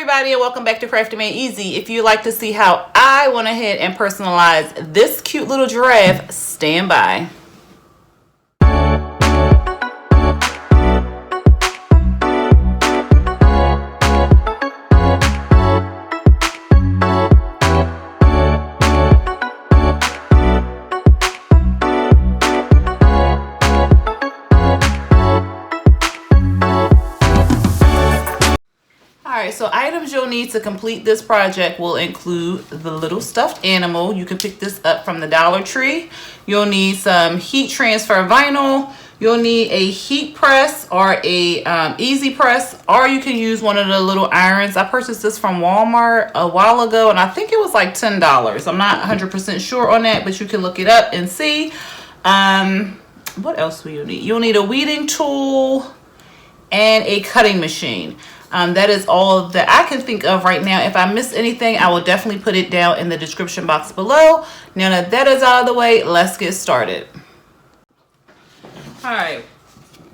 everybody, and welcome back to Crafty Made Easy. If you'd like to see how I went ahead and personalized this cute little giraffe, stand by. Alright, so items you'll need to complete this project will include the little stuffed animal. You can pick this up from the Dollar Tree. You'll need some heat transfer vinyl. You'll need a heat press or a easy press, or you can use one of the little irons. I purchased this from Walmart a while ago, and I think it was like $10. I'm not 100% sure on that, but you can look it up and see. What else will you need? You'll need a weeding tool and a cutting machine. That is all that I can think of right now. If I miss anything, I will definitely put it down in the description box below. Now that that is out of the way, let's get started. Alright,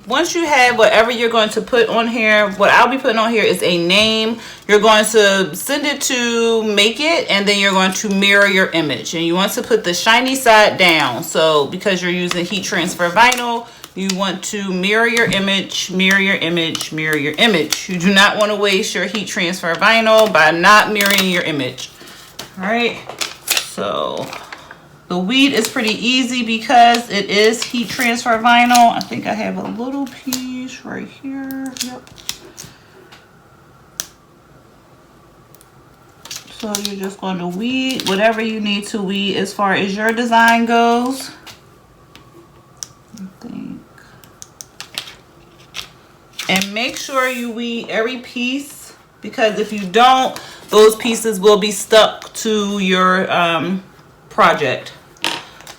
once you have whatever you're going to put on here, what I'll be putting on here is a name. You're going to send it to Make It, and then you're going to mirror your image. And you want to put the shiny side down. So because you're using heat transfer vinyl, you want to mirror your image, mirror your image, mirror your image. You do not want to waste your heat transfer vinyl by not mirroring your image. All right, so the weed is pretty easy because it is heat transfer vinyl. I think I have a little piece right here. Yep. So you're just going to weed whatever you need to weed as far as your design goes. And make sure you weed every piece, because if you don't, those pieces will be stuck to your project.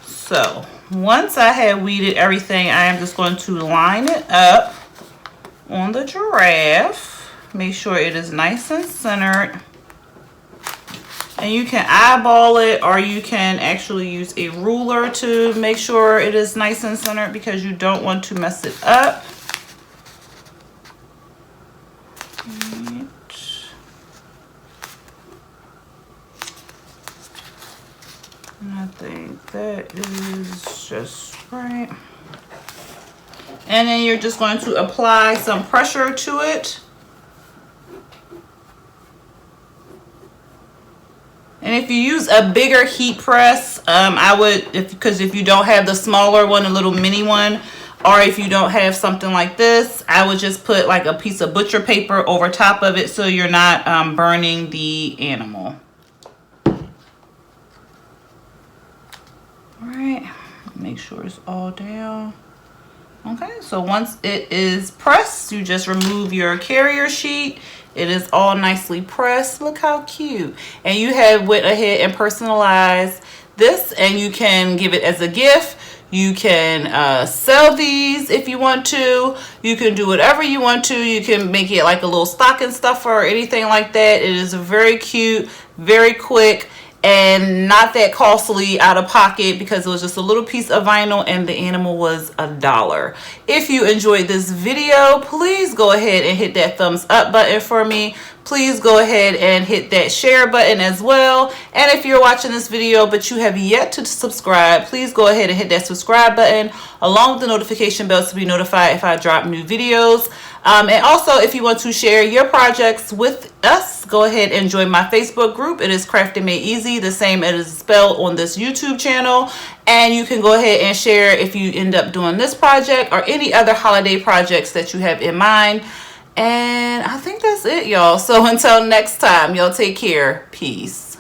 So once I have weeded everything, I am just going to line it up on the giraffe. Make sure it is nice and centered. And you can eyeball it, or you can actually use a ruler to make sure it is nice and centered, because you don't want to mess it up. I think that is just right. And then you're just going to apply some pressure to it. And if you use a bigger heat press, I would, because if you don't have the smaller one, a little mini one, or if you don't have something like this, I would just put like a piece of butcher paper over top of it so you're not burning the animal. Alright, make sure it's all down. Okay, so once it is pressed, you just remove your carrier sheet. It is all nicely pressed. Look how cute. And you have went ahead and personalized this, and you can give it as a gift. You can sell these if you want to. You can do whatever you want to. You can make it like a little stocking stuffer or anything like that. It is very cute, very quick, and not that costly out of pocket, because it was just a little piece of vinyl and the animal was $1. If you enjoyed this video, please go ahead and hit that thumbs up button for me. Please go ahead and hit that share button as well. And if you're watching this video but you have yet to subscribe, please go ahead and hit that subscribe button along with the notification bell to be notified if I drop new videos. And also, if you want to share your projects with us, go ahead and join my Facebook group. It is Crafty Made Easy, the same as spelled on this YouTube channel. And you can go ahead and share if you end up doing this project or any other holiday projects that you have in mind. And I think that's it, y'all. So until next time, y'all take care. Peace.